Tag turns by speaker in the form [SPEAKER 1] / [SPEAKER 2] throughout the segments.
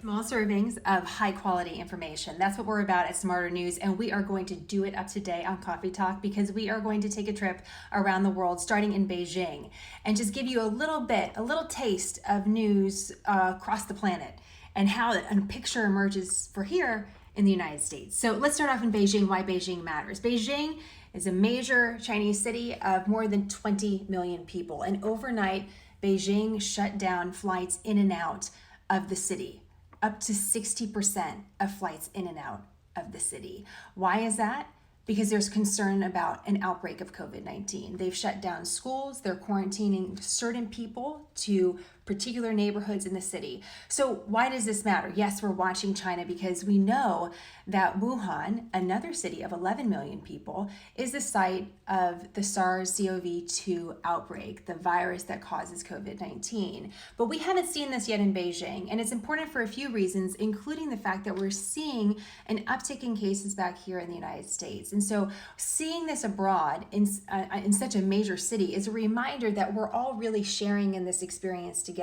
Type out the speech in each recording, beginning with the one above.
[SPEAKER 1] Small servings of high quality information. That's what we're about at Smarter News, and we are going to do it up today on Coffee Talk because we are going to take a trip around the world, starting in Beijing, and just give you a little taste of news across the planet and how a picture emerges for here in the United States. So let's start off in Beijing, why Beijing matters. Beijing is a major Chinese city of more than 20 million people, and overnight, Beijing shut down flights in and out of the city. Up to 60% of flights in and out of the city. Why is that? Because there's concern about an outbreak of COVID-19. They've shut down schools, they're quarantining certain people to particular neighborhoods in the city. So why does this matter? Yes, we're watching China because we know that Wuhan, another city of 11 million people, is the site of the SARS-CoV-2 outbreak, the virus that causes COVID-19. But we haven't seen this yet in Beijing, and it's important for a few reasons, including the fact that we're seeing an uptick in cases back here in the United States. And so seeing this abroad in such a major city is a reminder that we're all really sharing in this experience together.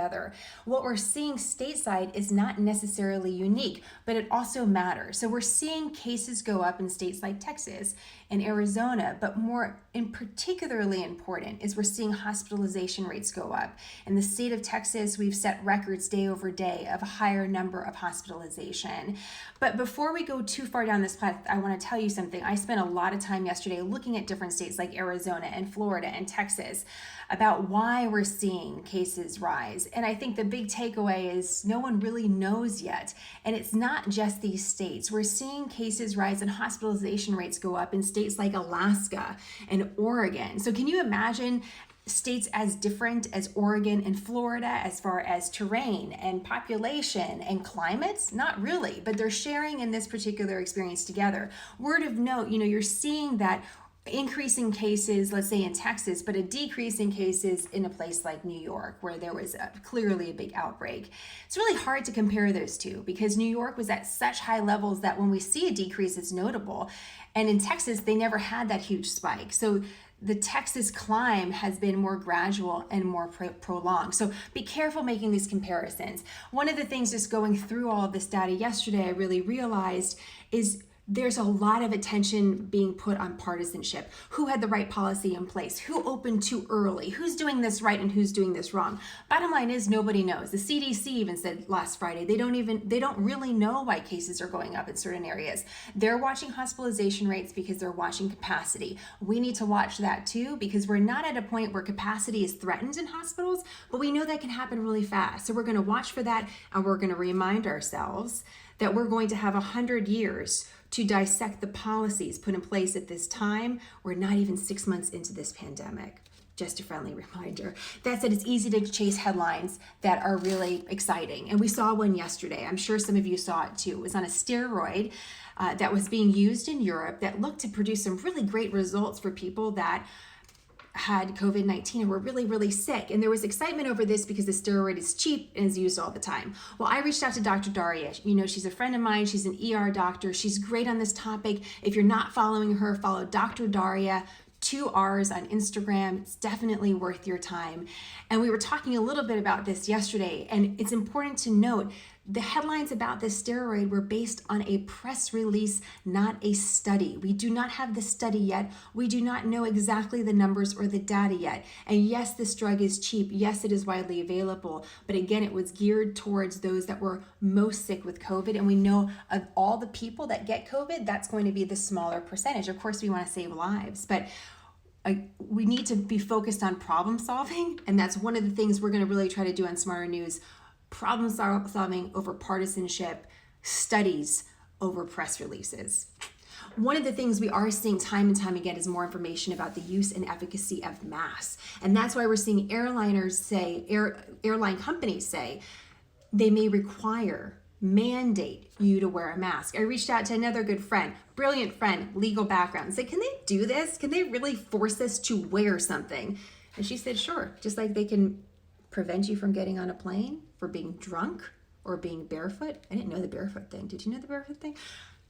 [SPEAKER 1] What we're seeing stateside is not necessarily unique, but it also matters. So we're seeing cases go up in states like Texas and Arizona, but more particularly important is we're seeing hospitalization rates go up. In the state of Texas, we've set records day over day of a higher number of hospitalization. But before we go too far down this path, I want to tell you something. I spent a lot of time yesterday looking at different states like Arizona and Florida and Texas about why we're seeing cases rise. And I think the big takeaway is no one really knows yet. And it's not just these states. We're seeing cases rise and hospitalization rates go up in states like Alaska and Oregon. So can you imagine states as different as Oregon and Florida as far as terrain and population and climates? Not really, but they're sharing in this particular experience together. Word of note, you're seeing that increase in cases, let's say in Texas, but a decrease in cases in a place like New York, where there was clearly a big outbreak. It's really hard to compare those two because New York was at such high levels that when we see a decrease, it's notable. And in Texas, they never had that huge spike. So the Texas climb has been more gradual and more prolonged. So be careful making these comparisons. One of the things just going through all of this data yesterday, I really realized is there's a lot of attention being put on partisanship. Who had the right policy in place? Who opened too early? Who's doing this right and who's doing this wrong? Bottom line is nobody knows. The CDC even said last Friday they don't really know why cases are going up in certain areas. They're watching hospitalization rates because they're watching capacity. We need to watch that too because we're not at a point where capacity is threatened in hospitals, but we know that can happen really fast. So we're going to watch for that, and we're going to remind ourselves that we're going to have 100 years to dissect the policies put in place at this time. We're not even 6 months into this pandemic. Just a friendly reminder. That said, it's easy to chase headlines that are really exciting. And we saw one yesterday. I'm sure some of you saw it too. It was on a steroid that was being used in Europe that looked to produce some really great results for people that had COVID-19 and were really, really sick. And there was excitement over this because the steroid is cheap and is used all the time. Well, I reached out to Dr. Daria. She's a friend of mine. She's an ER doctor. She's great on this topic. If you're not following her, follow Dr. Daria, 2 R's on Instagram. It's definitely worth your time. And we were talking a little bit about this yesterday, and it's important to note the headlines about this steroid were based on a press release, not a study. We do not have the study yet. We do not know exactly the numbers or the data yet. And yes, this drug is cheap. Yes, it is widely available. But again, it was geared towards those that were most sick with COVID. And we know of all the people that get COVID, that's going to be the smaller percentage. Of course, we want to save lives, but we need to be focused on problem solving. And that's one of the things we're going to really try to do on Smarter News. Problem solving over partisanship, studies over press releases. One of the things we are seeing time and time again is more information about the use and efficacy of masks. And that's why we're seeing airline companies say they may mandate you to wear a mask. I reached out to another good friend, brilliant friend, legal background, and said, can they do this? Can they really force us to wear something? And she said, sure, just like they can prevent you from getting on a plane for being drunk or being barefoot. I didn't know the barefoot thing. Did you know the barefoot thing?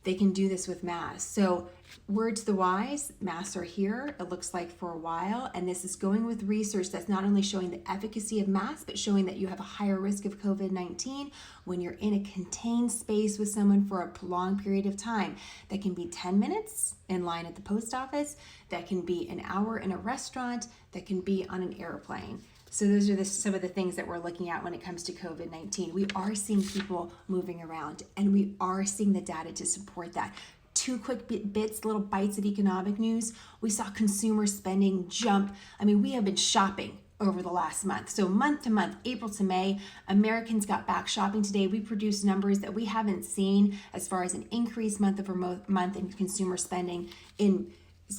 [SPEAKER 1] they can do this with masks. So word to the wise, masks are here, it looks like for a while, and this is going with research that's not only showing the efficacy of masks, but showing that you have a higher risk of COVID-19 when you're in a contained space with someone for a prolonged period of time. That can be 10 minutes in line at the post office, that can be an hour in a restaurant, that can be on an airplane. So those are some of the things that we're looking at when it comes to COVID-19. We are seeing people moving around, and we are seeing the data to support that. Two quick bits, little bites of economic news. We saw consumer spending jump. I mean, we have been shopping over the last month. So month to month, April to May, Americans got back shopping today. We produced numbers that we haven't seen as far as an increased month over month in consumer spending in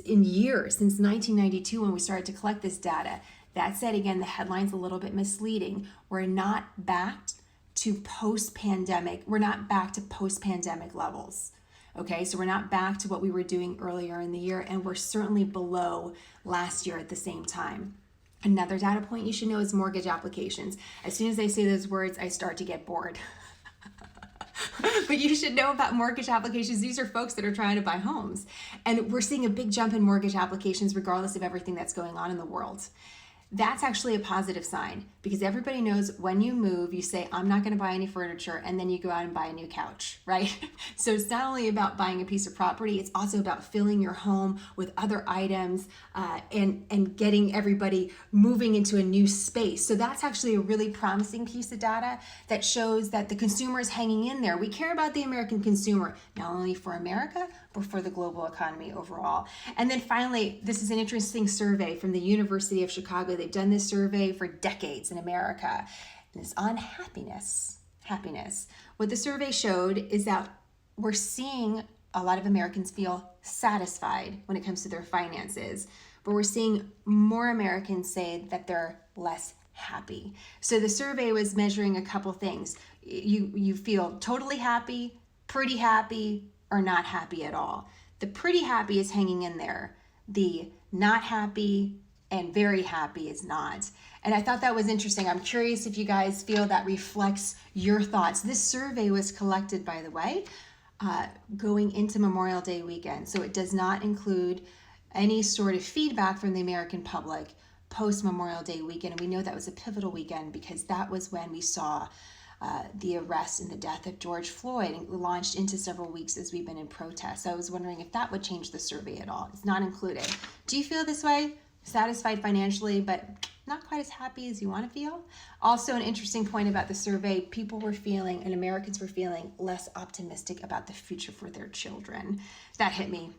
[SPEAKER 1] years, since 1992 when we started to collect this data. That said, again, the headline's a little bit misleading. We're not back to post-pandemic. We're not back to post-pandemic levels. Okay, so we're not back to what we were doing earlier in the year, and we're certainly below last year at the same time. Another data point you should know is mortgage applications. As soon as I say those words, I start to get bored. But you should know about mortgage applications. These are folks that are trying to buy homes. And we're seeing a big jump in mortgage applications regardless of everything that's going on in the world. That's actually a positive sign, because everybody knows when you move, you say, I'm not going to buy any furniture, and then you go out and buy a new couch, right? So it's not only about buying a piece of property, it's also about filling your home with other items and getting everybody moving into a new space. So that's actually a really promising piece of data that shows that the consumer is hanging in there. We care about the American consumer, not only for America, but for the global economy overall. And then finally, this is an interesting survey from the University of Chicago. They've done this survey for decades in America, and it's on happiness. What the survey showed is that we're seeing a lot of Americans feel satisfied when it comes to their finances, but we're seeing more Americans say that they're less happy. So the survey was measuring a couple things. You feel totally happy, pretty happy, or not happy at all. The pretty happy is hanging in there. The not happy and very happy is not. And I thought that was interesting. I'm curious if you guys feel that reflects your thoughts. This survey was collected, by the way, going into Memorial Day weekend. So it does not include any sort of feedback from the American public post Memorial Day weekend. And we know that was a pivotal weekend because that was when we saw the arrest and the death of George Floyd, and launched into several weeks as we've been in protest. So I was wondering if that would change the survey at all. It's not included. Do you feel this way? Satisfied financially, but not quite as happy as you want to feel? Also, an interesting point about the survey, people were feeling, and Americans were feeling, less optimistic about the future for their children. That hit me.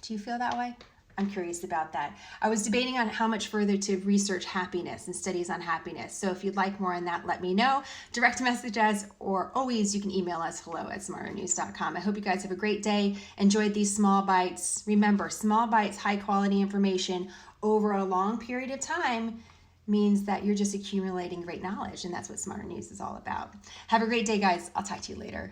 [SPEAKER 1] Do you feel that way? I'm curious about that. I was debating on how much further to research happiness and studies on happiness. So if you'd like more on that, let me know. Direct message us, or always you can email us, hello@smarternews.com. I hope you guys have a great day. Enjoyed these small bites. Remember, small bites, high quality information over a long period of time means that you're just accumulating great knowledge, and that's what Smarter News is all about. Have a great day, guys. I'll talk to you later.